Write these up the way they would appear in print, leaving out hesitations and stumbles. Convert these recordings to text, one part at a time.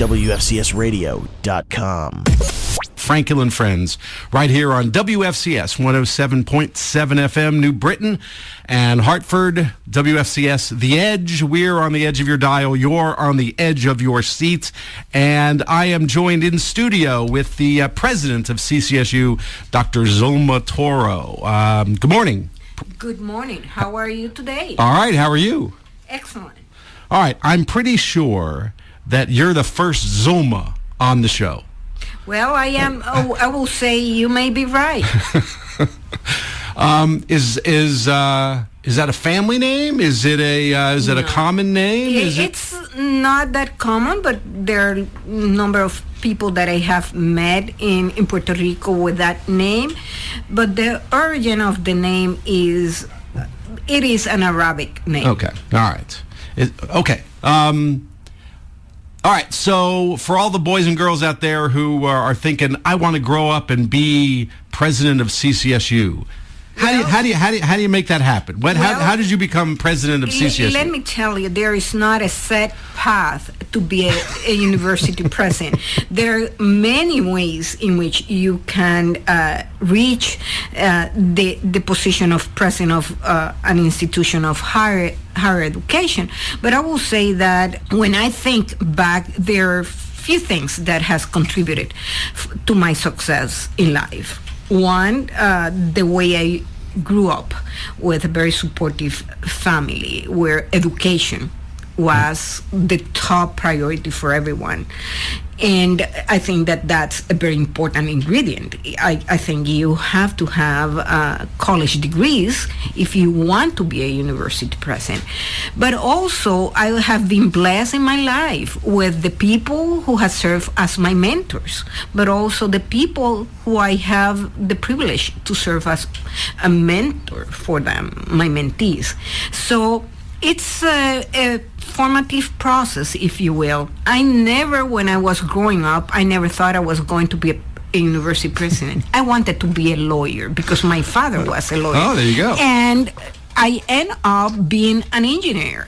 WFCSradio.com. Frankel and Friends, right here on WFCS 107.7 FM, New Britain and Hartford. WFCS The Edge. We're on the edge of your dial. You're on the edge of your seat. And I am joined in studio with the president of CCSU, Dr. Zulma Toro. Good morning. Good morning. How are you today? All right. How are you? Excellent. All right. I'm pretty sure that you're the first Zulma on the show. Well, I am. I will say you may be right. Is that a family name? Is it a common name? It's not that common, but there are a number of people that I have met in Puerto Rico with that name. But the origin of the name is an Arabic name. Okay. All right. Okay. All right, so for all the boys and girls out there who are thinking, I want to grow up and be president of CCSU, how do you make that happen? How did you become president of CCSU? Let me tell you, there is not a set path to be a university president. There are many ways in which you can reach the position of president of an institution of higher education. But I will say that when I think back, there are few things that has contributed to my success in life. One, the way I grew up with a very supportive family where education was the top priority for everyone. And I think that that's a very important ingredient. I think you have to have college degrees if you want to be a university president. But also, I have been blessed in my life with the people who have served as my mentors, but also the people who I have the privilege to serve as a mentor for them, my mentees. So it's a formative process, if you will. When I was growing up, I never thought I was going to be a university president. I wanted to be a lawyer because my father was a lawyer. Oh, there you go. And I ended up being an engineer.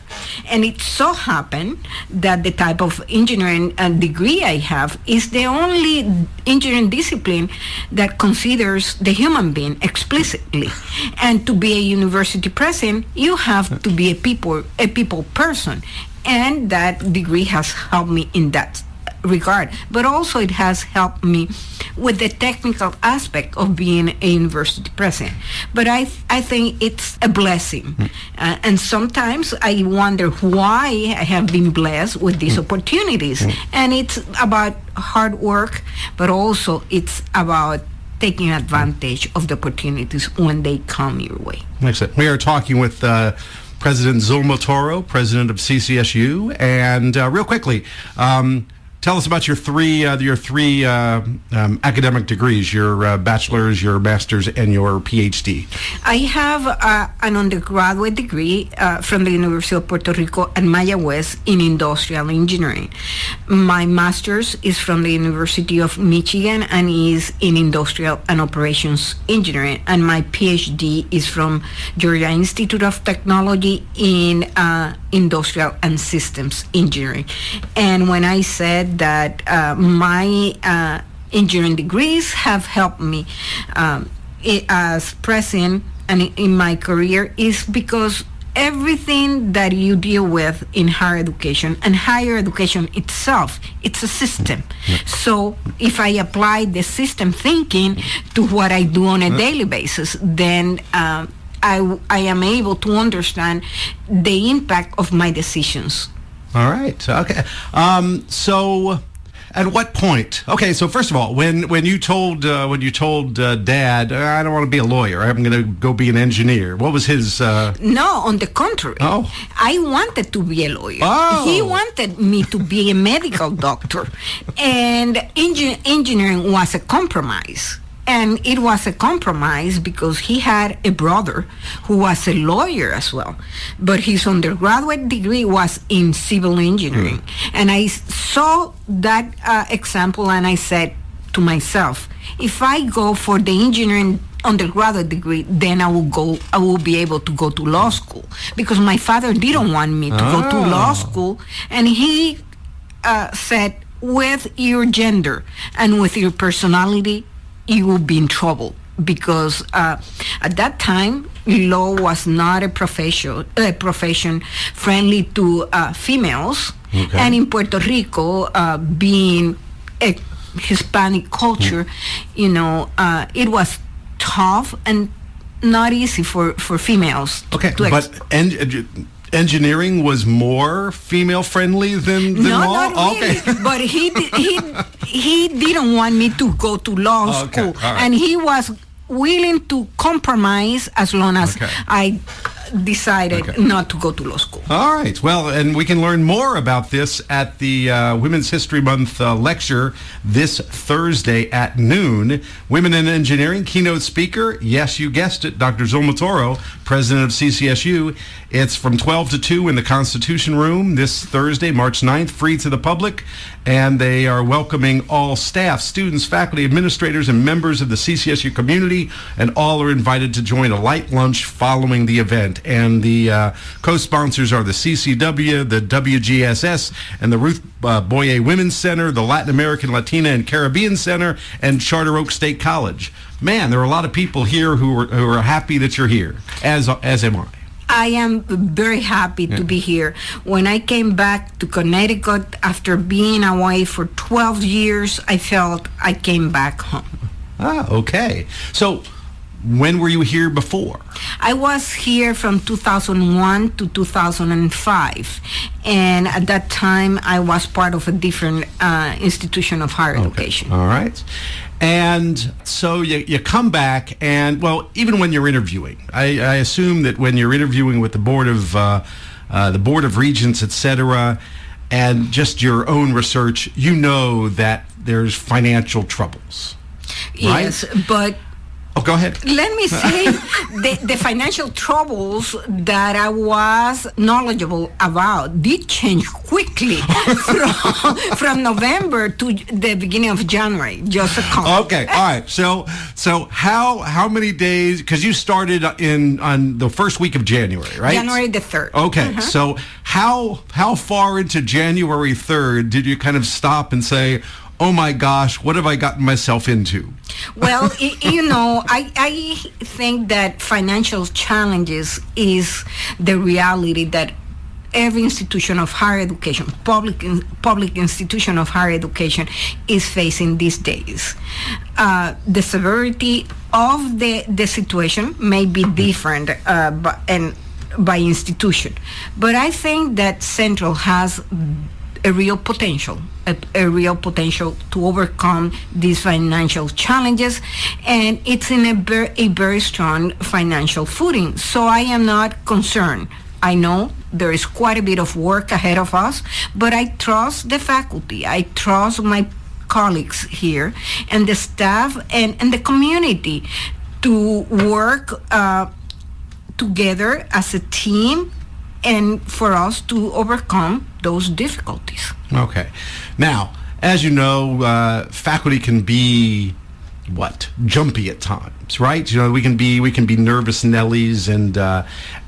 And it so happened that the type of engineering degree I have is the only engineering discipline that considers the human being explicitly. And to be a university president, you have to be a people person. And that degree has helped me in that regard. But also it has helped me with the technical aspect of being a university president. But I think it's a blessing. And sometimes I wonder why I have been blessed with these opportunities. And it's about hard work, but also it's about taking advantage of the opportunities when they come your way. Excellent. We are talking with President Zulma Toro, president of CCSU. And real quickly, tell us about your three academic degrees, your bachelor's, your master's, and your PhD. I have an undergraduate degree from the University of Puerto Rico at Mayagüez in industrial engineering. My master's is from the University of Michigan and is in industrial and operations engineering. And my PhD is from Georgia Institute of Technology in industrial and systems engineering. And when I said that my engineering degrees have helped me as president and in my career is because everything that you deal with in higher education, and higher education itself, it's a system. So if I apply the system thinking to what I do on a daily basis, then I am able to understand the impact of my decisions. All right. Okay. So, at what point? Okay. So, first of all, when you told Dad, I don't want to be a lawyer, I'm going to go be an engineer. What was his? No, on the contrary. Oh. I wanted to be a lawyer. Oh. He wanted me to be a medical doctor, and engineering was a compromise. And it was a compromise because he had a brother who was a lawyer as well. But his undergraduate degree was in civil engineering. And I saw that example and I said to myself, if I go for the engineering undergraduate degree, then I will be able to go to law school. Because my father didn't want me to go to law school. And he said, with your gender and with your personality, you will be in trouble, because at that time law was not a profession friendly to females. Okay. And in Puerto Rico, being a Hispanic culture, it was tough and not easy for females. Okay, but engineering was more female friendly than No, law? not really. Okay. But he didn't want me to go to law Okay, school, all right. and he was willing to compromise as long as Okay. I decided Okay. not to go to law school. All right. Well, and we can learn more about this at the Women's History Month lecture this Thursday at noon. Women in Engineering keynote speaker, yes, you guessed it, Dr. Zulma Toro, president of CCSU. It's from 12 to 2 in the Constitution Room this Thursday, March 9th, free to the public. And they are welcoming all staff, students, faculty, administrators, and members of the CCSU community. And all are invited to join a light lunch following the event. And the co-sponsors are the CCW, the WGSS, and the Ruth Boyer Women's Center, the Latin American, Latina, and Caribbean Center, and Charter Oak State College. Man, there are a lot of people here who are happy that you're here, as am I. I am very happy to be here. When I came back to Connecticut after being away for 12 years, I felt I came back home. Ah, okay. So when were you here before? I was here from 2001 to 2005, and at that time I was part of a different institution of higher education. All right. And so you come back, and well, even when you're interviewing, I assume that when you're interviewing with the board of regents, etc., and just your own research, you know that there's financial troubles. Right? Yes, but Oh, go ahead. let me say the financial troubles that I was knowledgeable about did change quickly from November to the beginning of January, just a couple. Okay, all right. So how many days? Because you started on the first week of January, right? January the 3rd. Okay, so how far into January 3rd did you kind of stop and say, oh my gosh, what have I gotten myself into? Well, I think that financial challenges is the reality that every institution of higher education, public institution of higher education, is facing these days. The severity of the situation may be different by institution, but I think that Central has a real potential to overcome these financial challenges, and it's in a very strong financial footing. So I am not concerned. I know there is quite a bit of work ahead of us, but I trust the faculty. I trust my colleagues here and the staff and the community to work together as a team and for us to overcome those difficulties. Okay. Now, as you know, faculty can be jumpy at times, right? You know, we can be nervous Nellies,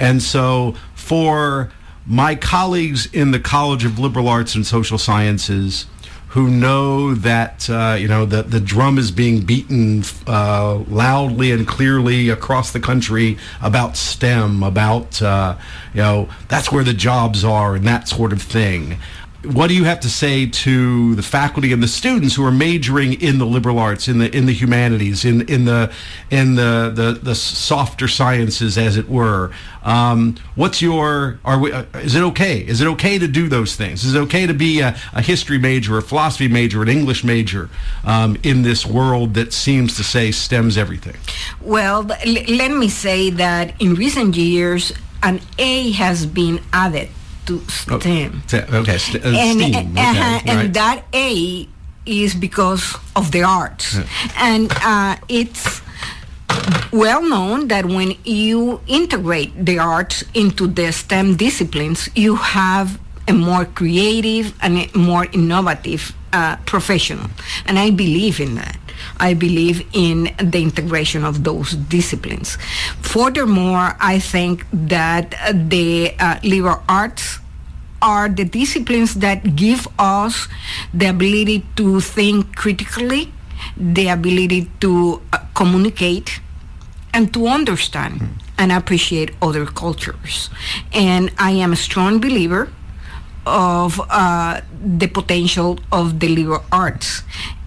and so for my colleagues in the College of Liberal Arts and Social Sciences, who know that the drum is being beaten loudly and clearly across the country about STEM, about that's where the jobs are and that sort of thing. What do you have to say to the faculty and the students who are majoring in the liberal arts, in the humanities, in the softer sciences, as it were? Is it okay? Is it okay to do those things? Is it okay to be a history major, a philosophy major, an English major in this world that seems to say STEM's everything? Well, let me say that in recent years, an A has been added to STEM. Okay, STEAM. Okay, and right. that A is because of the arts. And it's well known that when you integrate the arts into the STEM disciplines, you have a more creative and a more innovative professional. And I believe in that. I believe in the integration of those disciplines. Furthermore, I think that the liberal arts are the disciplines that give us the ability to think critically, the ability to communicate, and to understand and appreciate other cultures. And I am a strong believer of the potential of the liberal arts.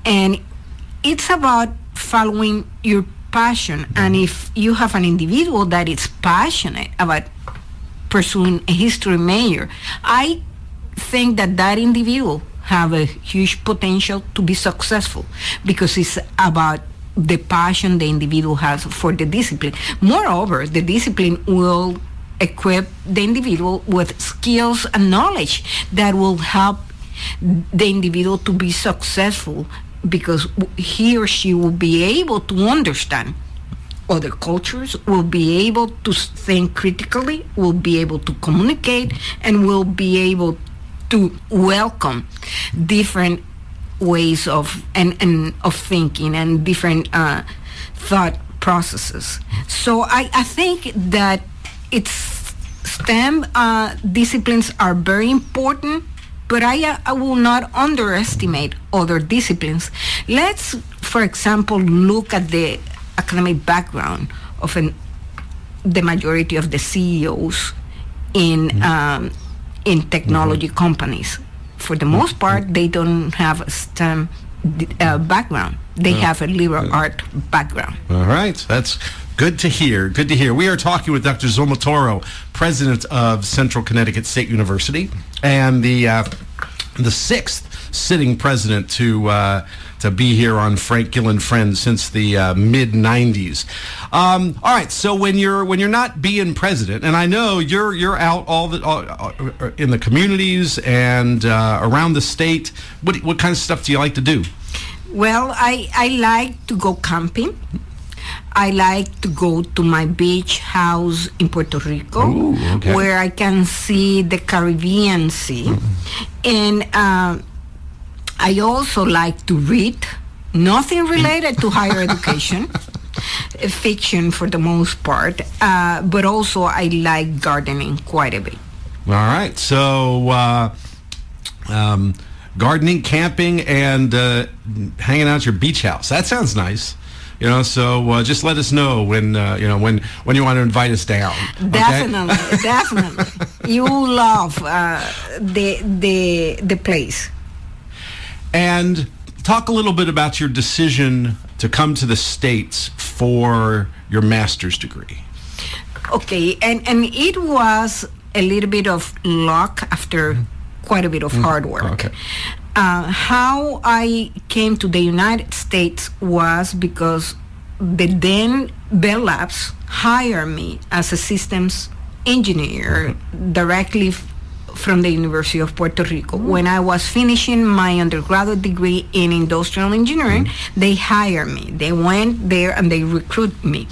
And it's about following your passion. And if you have an individual that is passionate about pursuing a history major, I think that that individual have a huge potential to be successful, because it's about the passion the individual has for the discipline. Moreover, the discipline will equip the individual with skills and knowledge that will help the individual to be successful, because he or she will be able to understand other cultures, will be able to think critically, will be able to communicate, and will be able to welcome different ways of of thinking and different thought processes. So I think that it's STEM disciplines are very important, but I will not underestimate other disciplines. Let's, for example, look at the academic background of the majority of the CEOs in technology companies. For the most part, they don't have a STEM background. They have a liberal art background. All right. That's good to hear. Good to hear. We are talking with Dr. Zulma Toro, president of Central Connecticut State University, and the sixth sitting president to be here on Frank Gill and Friends since the mid '90s. All right, so when you're not being president, and I know you're out all in the communities and around the state. What kind of stuff do you like to do? Well, I like to go camping. I like to go to my beach house in Puerto Rico, where I can see the Caribbean Sea. And I also like to read, nothing related to higher education, fiction for the most part, but also I like gardening quite a bit. All right, so gardening, camping, and hanging out at your beach house. That sounds nice. So just let us know when you want to invite us down. Definitely, okay? Definitely. You will love the place. And talk a little bit about your decision to come to the States for your master's degree. Okay, and it was a little bit of luck after quite a bit of hard work. Okay. How I came to the United States was because the then Bell Labs hired me as a systems engineer directly from the University of Puerto Rico. When I was finishing my undergraduate degree in industrial engineering, they hired me. They went there and they recruited me.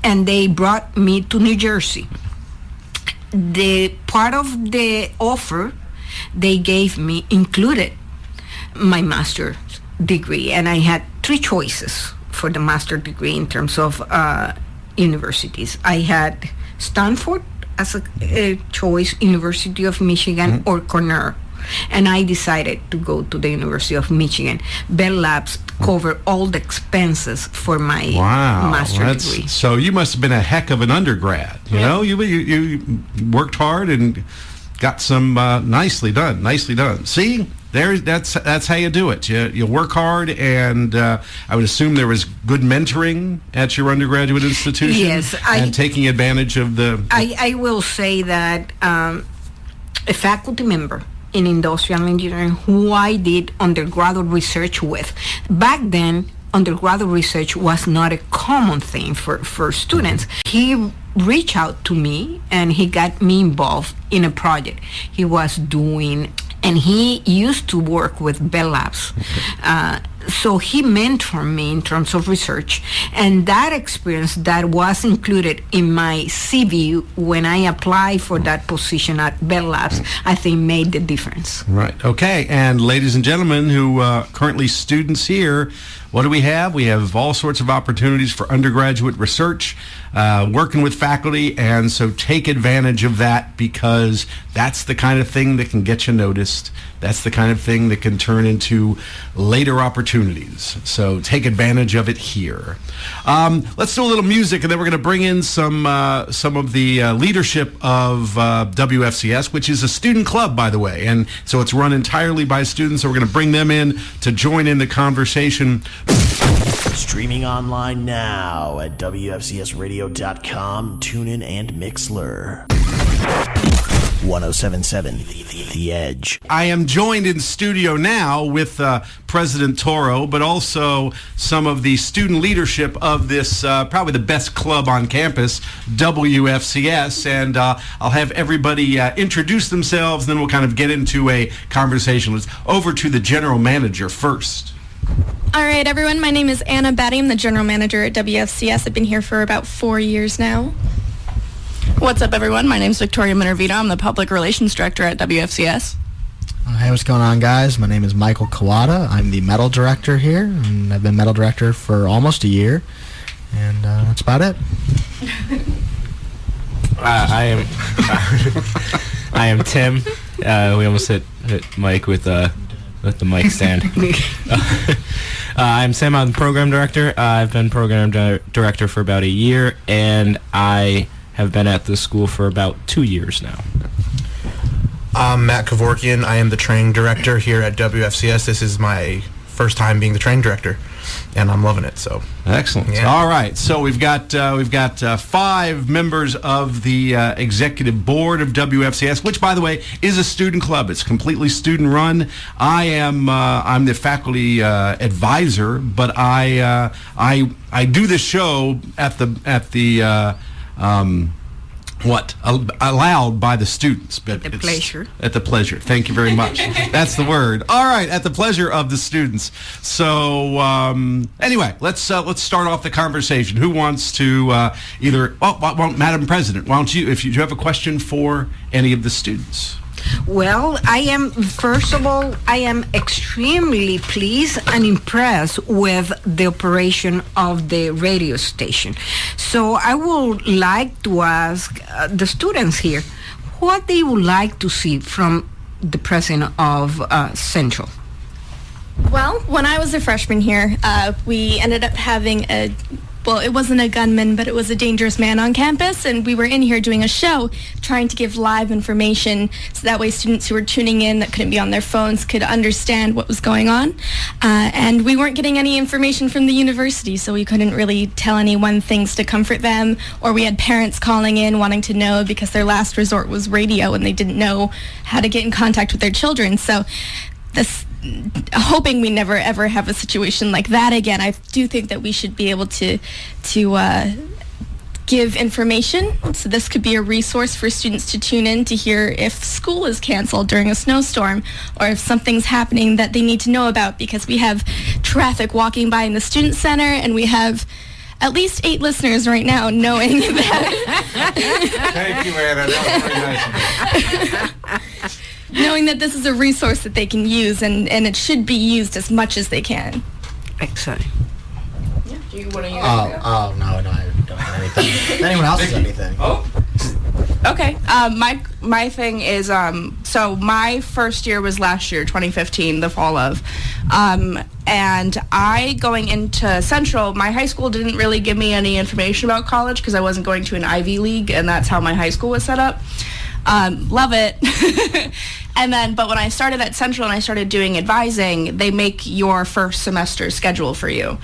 And they brought me to New Jersey. The part of the offer they gave me included my master's degree, and I had three choices for the master's degree in terms of universities. I had Stanford as a choice, University of Michigan, or Cornell. And I decided to go to the University of Michigan. Bell Labs covered all the expenses for my master's degree. So you must have been a heck of an undergrad. You know, you worked hard and got some nicely done. See, that's how you do it. You work hard, and I would assume there was good mentoring at your undergraduate institution. Yes, and taking advantage of the. I will say that a faculty member in industrial engineering who I did undergraduate research with. Back then, undergraduate research was not a common thing for students. He reached out to me and he got me involved in a project he was doing, and he used to work with Bell Labs So he mentored me in terms of research, and that experience that was included in my CV when I applied for that position at Bell Labs, I think made the difference. Right. Okay. And ladies and gentlemen who currently students here, what do we have? We have all sorts of opportunities for undergraduate research, working with faculty, and so take advantage of that, because that's the kind of thing that can get you noticed. That's the kind of thing that can turn into later opportunities. So take advantage of it here. Let's do a little music, and then we're going to bring in some of the leadership of WFCS, which is a student club, by the way. And so it's run entirely by students. So we're going to bring them in to join in the conversation. Streaming online now at WFCSradio.com, TuneIn, and Mixler. 107.7 The Edge. I am joined in studio now with President Toro, but also some of the student leadership of this, probably the best club on campus, WFCS. And I'll have everybody introduce themselves, then we'll kind of get into a conversation. Let's over to the general manager first. All right, everyone. My name is Anna Batty. I'm the general manager at WFCS. I've been here for about 4 years now. What's up, everyone? My name is Victoria Minervino. I'm the public relations director at WFCS. Hey, what's going on, guys? My name is Michael Kawada. I'm the metal director here, and I've been metal director for almost a year, and that's about it. I am Tim. We almost hit Mike with the mic stand. I'm Sam. I'm the program director. I've been program director for about a year, and I have been at the school for about 2 years now. I'm Matt Kevorkian. I am the training director here at WFCS. This is my first time being the training director, and I'm loving it. So excellent. Yeah. All right. So we've got 5 members of the executive board of WFCS, which, by the way, is a student club. It's completely student run. I'm the faculty advisor, but I do this show at the allowed by the students, but at the pleasure. At the pleasure. Thank you very much. That's the word. All right, at the pleasure of the students. So anyway, let's start off the conversation. Who wants to Madam President, why don't you, if you have a question for any of the students? Well, first of all, I am extremely pleased and impressed with the operation of the radio station. So I would like to ask the students here what they would like to see from the president of Central. Well, when I was a freshman here, we ended up having it wasn't a gunman, but it was a dangerous man on campus, and we were in here doing a show trying to give live information so that way students who were tuning in that couldn't be on their phones could understand what was going on. And we weren't getting any information from the university, so we couldn't really tell anyone things to comfort them, or we had parents calling in wanting to know because their last resort was radio and they didn't know how to get in contact with their children. So hoping we never ever have a situation like that again, I do think that we should be able to give information. So this could be a resource for students to tune in to hear if school is canceled during a snowstorm, or if something's happening that they need to know about, because we have traffic walking by in the student center, and we have at least 8 listeners right now knowing that. Thank you, Anna. That was very nice of you. Knowing that this is a resource that they can use, and it should be used as much as they can. Excellent. Yeah. Do you want to use no, I don't have anything. If anyone else has anything. Oh. Okay. My thing is, so my first year was last year, 2015, the fall of. And going into Central, my high school didn't really give me any information about college because I wasn't going to an Ivy League, and that's how my high school was set up. Love it. But when I started at Central and I started doing advising, they make your first semester schedule for you.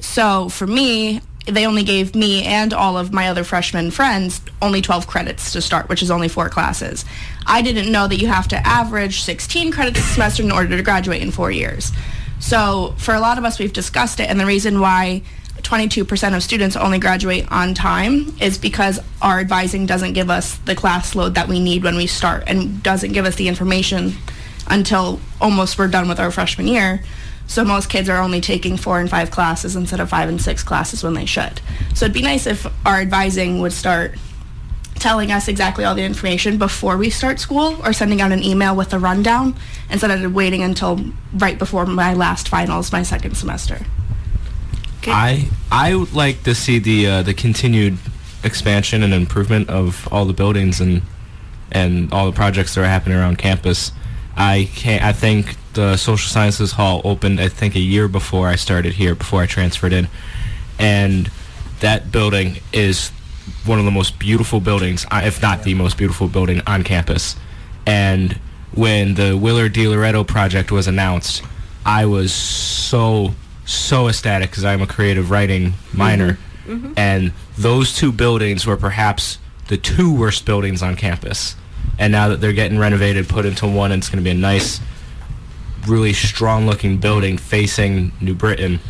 So for me, they only gave me and all of my other freshman friends only 12 credits to start, which is only 4 classes. I didn't know that you have to average 16 credits a semester in order to graduate in 4 years. So for a lot of us, we've discussed it, and the reason why 22% of students only graduate on time is because our advising doesn't give us the class load that we need when we start, and doesn't give us the information until almost we're done with our freshman year. So most kids are only taking 4 and 5 classes instead of 5 and 6 classes when they should. So it'd be nice if our advising would start telling us exactly all the information before we start school, or sending out an email with a rundown instead of waiting until right before my last finals, my second semester. I would like to see the continued expansion and improvement of all the buildings and all the projects that are happening around campus. I think the Social Sciences Hall opened, I think, a year before I started here, before I transferred in, and that building is one of the most beautiful buildings, if not the most beautiful building on campus. And when the Willard DiLoretto project was announced, I was so ecstatic, because I'm a creative writing minor, and those 2 buildings were perhaps the 2 worst buildings on campus. And now that they're getting renovated, put into one, and it's going to be a nice, really strong-looking building facing New Britain,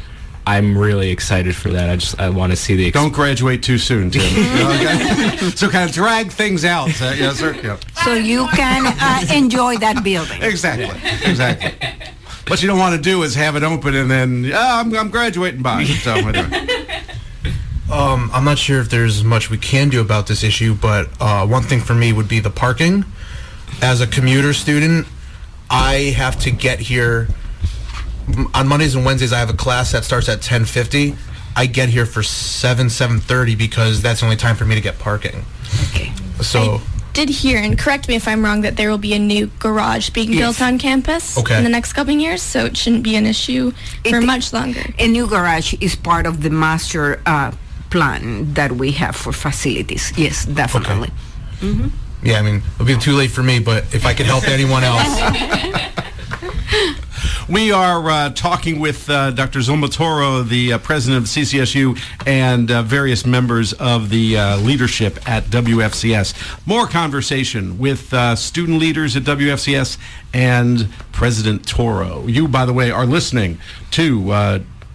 I'm really excited for that. I want to see the... Don't graduate too soon, Tim. Okay? So kind of drag things out. Yes, sir. Yeah. So you can enjoy that building. Exactly. What you don't want to do is have it open and then, I'm graduating by. So, I'm not sure if there's much we can do about this issue, but one thing for me would be the parking. As a commuter student, I have to get here on Mondays and Wednesdays. I have a class that starts at 10:50. I get here for 7:30 because that's the only time for me to get parking. Okay. So Did hear, and correct me if I'm wrong, that there will be a new garage being built on campus in the next couple of years, so it shouldn't be an issue for much longer. A new garage is part of the master plan that we have for facilities. Yes, definitely. Okay. Yeah, I mean, it'll be too late for me, but if I could help anyone else. We are talking with Dr. Zulma Toro, the president of CCSU, and various members of the leadership at WFCS. More conversation with student leaders at WFCS and President Toro. You, by the way, are listening to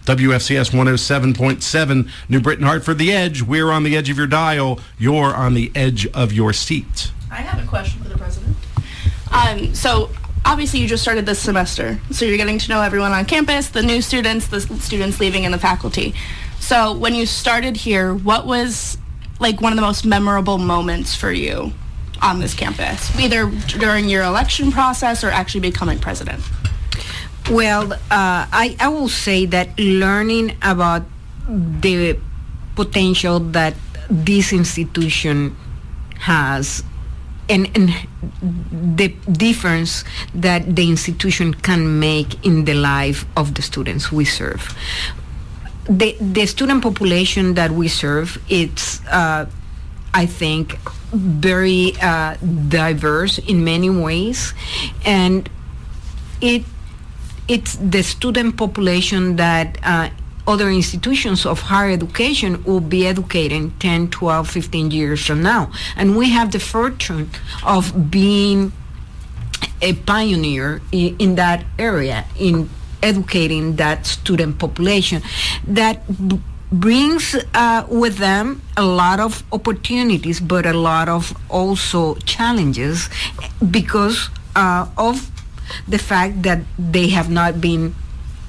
WFCS 107.7, New Britain, Hartford, The Edge. We're on the edge of your dial. You're on the edge of your seat. I have a question for the president. So obviously you just started this semester, so you're getting to know everyone on campus, the new students, the students leaving, and the faculty. So when you started here, what was like one of the most memorable moments for you on this campus, either during your election process or actually becoming president? Well, I will say that learning about the potential that this institution has and the difference that the institution can make in the life of the students we serve. The student population that we serve, it's, I think, very diverse in many ways, and it's the student population that other institutions of higher education will be educating 10, 12, 15 years from now. And we have the fortune of being a pioneer in that area, in educating that student population that brings with them a lot of opportunities, but a lot of also challenges because of the fact that they have not been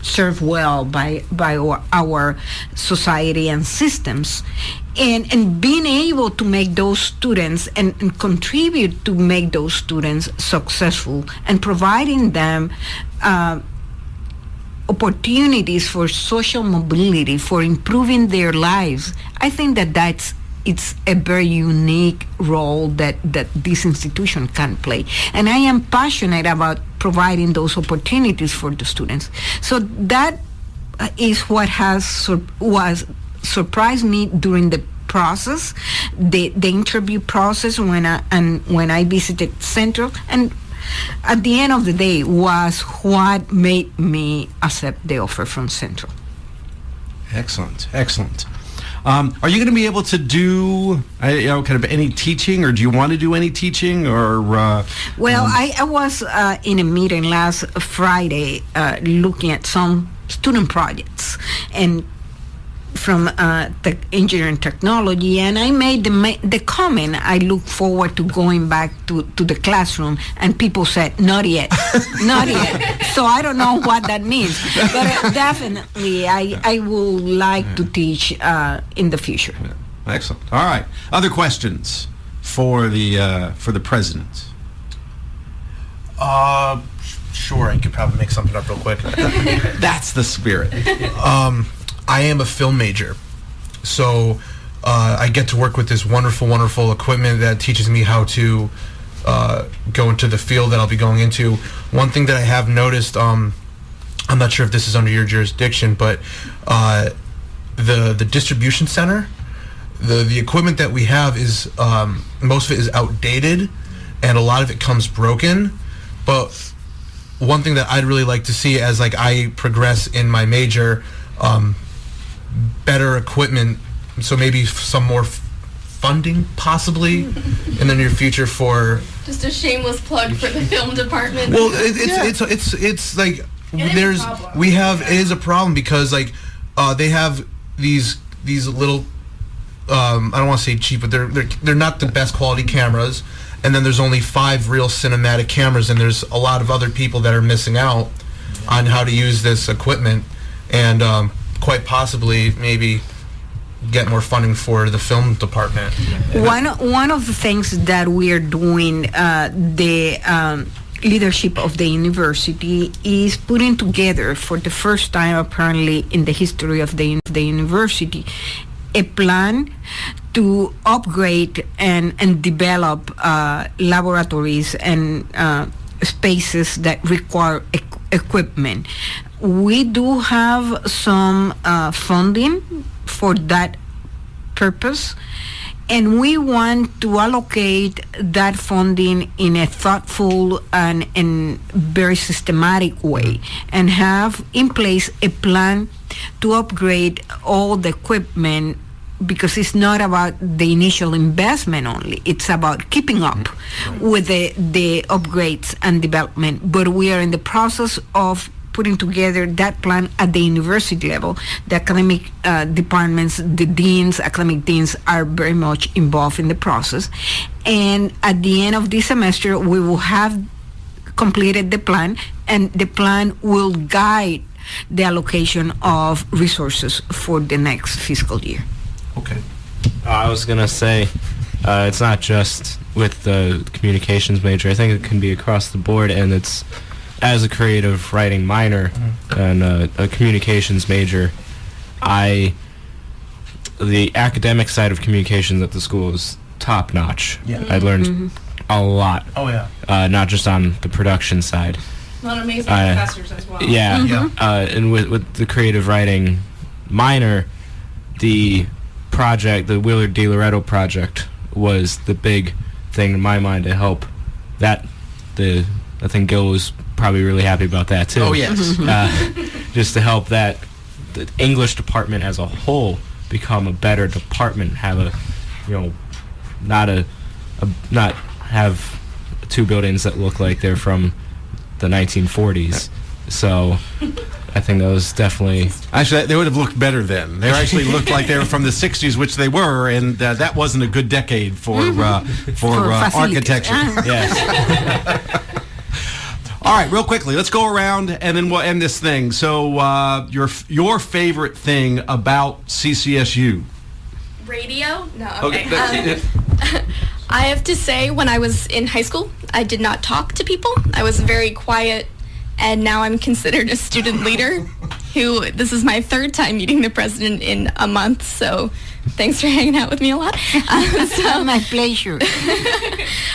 served well by our society and systems, and being able to make those students and contribute to make those students successful and providing them opportunities for social mobility, for improving their lives. I think that it's a very unique role that this institution can play. And I am passionate about providing those opportunities for the students. So that is what was surprised me during the process, the interview process when I visited Central, and at the end of the day was what made me accept the offer from Central. Excellent. Are you going to be able to do kind of any teaching, or do you want to do any teaching, or? Well, I was in a meeting last Friday looking at some student projects, and from engineering technology, and I made the comment, I look forward to going back to the classroom, and people said, not yet, not yet. So I don't know what that means, but definitely I would like to teach in the future. Excellent. All right. Other questions for the president? Sure, I could probably make something up real quick. That's the spirit. I am a film major, so I get to work with this wonderful, wonderful equipment that teaches me how to go into the field that I'll be going into. One thing that I have noticed, I'm not sure if this is under your jurisdiction, but the distribution center, the equipment that we have is most of it is outdated, and a lot of it comes broken. But one thing that I'd really like to see as like I progress in my major, better equipment, so maybe some more funding possibly in the near future for Just a shameless plug for the film department. well it's like it is a problem because like they have these little I don't want to say cheap, but they're not the best quality cameras, and then there's only 5 real cinematic cameras, and there's a lot of other people that are missing out on how to use this equipment, and quite possibly maybe get more funding for the film department. One of the things that we are doing, the leadership of the university is putting together for the first time apparently in the history of the university a plan to upgrade and develop laboratories and spaces that require equipment. We do have some funding for that purpose, and we want to allocate that funding in a thoughtful and very systematic way, and have in place a plan to upgrade all the equipment, because it's not about the initial investment only, it's about keeping up with the upgrades and development. But we are in the process of putting together that plan at the university level. The academic departments, the deans, academic deans are very much involved in the process. And at the end of this semester, we will have completed the plan, and the plan will guide the allocation of resources for the next fiscal year. Okay. I was going to say, it's not just with the communications major. I think it can be across the board, and it's as a creative writing minor and a communications major, the academic side of communications at the school is top notch. Yeah. I learned a lot. Oh yeah. Not just on the production side. A lot of amazing professors as well. Yeah. And with the creative writing minor, the project, the Willard De Loretto project, was the big thing in my mind to help that. I think Gil was probably really happy about that too. Oh yes. Just to help that the English department as a whole become a better department, have a, not have 2 buildings that look like they're from the 1940s. So I think that was definitely... Actually, they would have looked better then. They actually looked like they were from the 60s, which they were, and that wasn't a good decade for architecture. yes. All right, real quickly, let's go around, and then we'll end this thing. So your favorite thing about CCSU? Radio? No, Okay. okay. I have to say, when I was in high school, I did not talk to people. I was very quiet, and now I'm considered a student leader. This is my 3rd time meeting the president in a month, so thanks for hanging out with me a lot. My pleasure.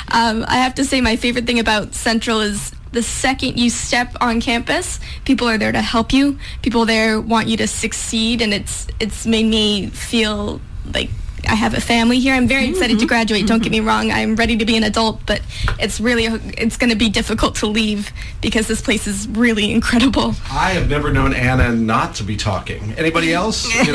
I have to say, my favorite thing about Central is the second you step on campus, people are there to help you. People there want you to succeed, and it's made me feel like I have a family here. I'm very excited to graduate. Don't get me wrong. I'm ready to be an adult, but it's going to be difficult to leave because this place is really incredible. I have never known Anna not to be talking. Anybody else? It's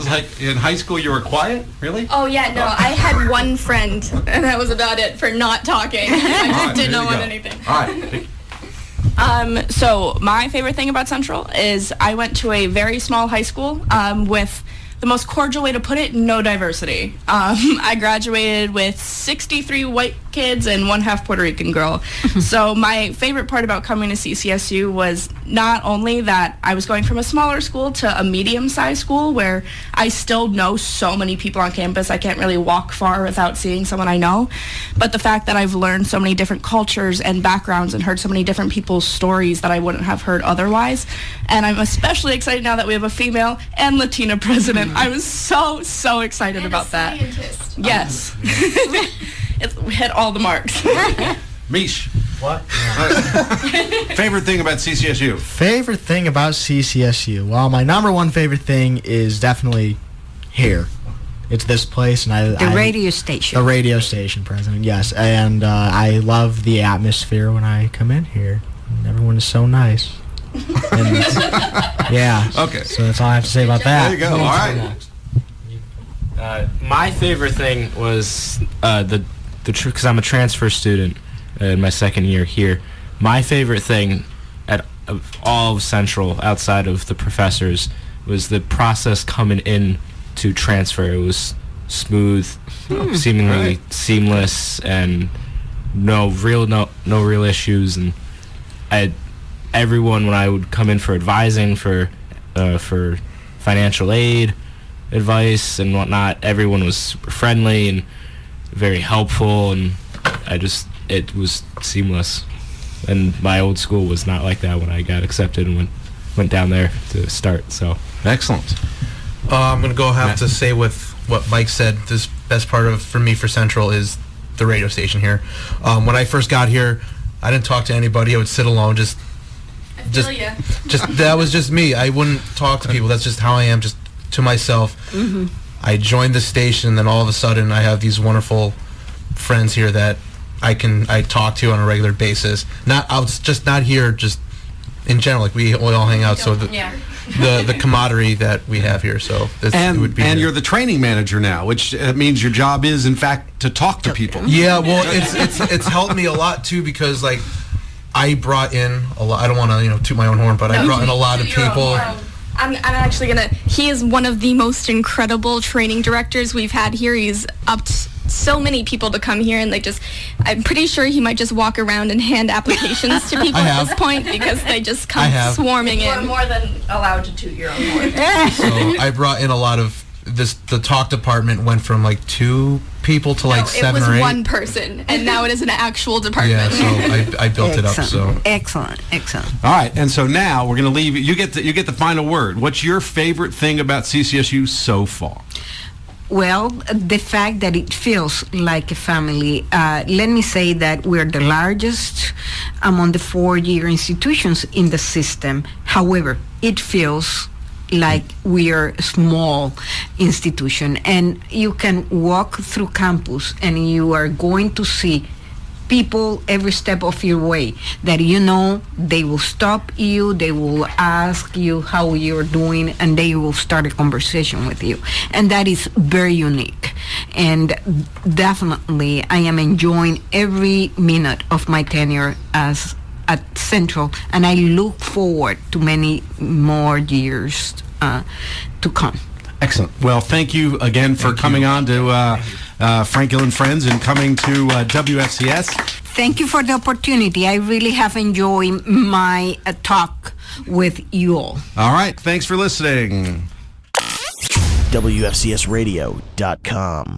like in high school you were quiet? Really? Oh, yeah, no. I had one friend, and that was about it for not talking. I just didn't know anything. All right. So my favorite thing about Central is I went to a very small high school with, the most cordial way to put it, no diversity. I graduated with 63 white kids and one half Puerto Rican girl. So my favorite part about coming to CCSU was not only that I was going from a smaller school to a medium-sized school where I still know so many people on campus. I can't really walk far without seeing someone I know. But the fact that I've learned so many different cultures and backgrounds and heard so many different people's stories that I wouldn't have heard otherwise. And I'm especially excited now that we have a female and Latina president. I was so excited about that. Scientist. Yes. It hit all the marks. Mish. What? Favorite thing about CCSU? Favorite thing about CCSU? Well, my number one favorite thing is definitely here. It's this place, and The radio station. The radio station, President, yes. And I love the atmosphere when I come in here. And everyone is so nice. And, yeah. Okay. So that's all I have to say about that. There you go. All right. My favorite thing was because I'm a transfer student in my second year here. My favorite thing of all of Central, outside of the professors, was the process coming in to transfer. It was smooth, seemingly seamless, and no real issues. And everyone, when I would come in for advising for financial aid advice and whatnot, everyone was friendly and very helpful, and it was seamless. And my old school was not like that when I got accepted and went down there to start. So excellent. I'm going to have to say with what Mike said, this best part for me for Central is the radio station here. When I first got here, I didn't talk to anybody. I would sit alone, just that was just me. I wouldn't talk to people. That's just how I am, just to myself. Mm-hmm. I joined the station, and then all of a sudden I have these wonderful friends here that I talk to on a regular basis. Not here, just in general. Like we all hang out. So the camaraderie that we have here. So it would be. And you're the training manager now, which means your job is, in fact, to talk to people. Yeah, well, it's helped me a lot too, because like I brought in a lot. I don't want to toot my own horn, but I brought in a lot of people. I'm actually he is one of the most incredible training directors we've had here. He's upped so many people to come here, and I'm pretty sure he might just walk around and hand applications to people at this point, because they just come swarming in. You're more than allowed to toot your own horn. So I brought in a lot of the talk department went from like 2 people to like 7 or 8. It was 1 person, and now it is an actual department. Yeah, so I built it up. So excellent. All right, and so now we're going to leave. You get the final word. What's your favorite thing about CCSU so far? Well, the fact that it feels like a family. Let me say that we're the largest among the 4-year institutions in the system. However, it feels like we are a small institution, and you can walk through campus and you are going to see people every step of your way that they will stop you, they will ask you how you're doing, and they will start a conversation with you. And that is very unique. And definitely I am enjoying every minute of my tenure at Central, and I look forward to many more years to come. Excellent. Well, thank you again for coming on to Frank Gill and Friends and coming to WFCS. Thank you for the opportunity. I really have enjoyed my talk with you all. All right. Thanks for listening. WFCSradio.com.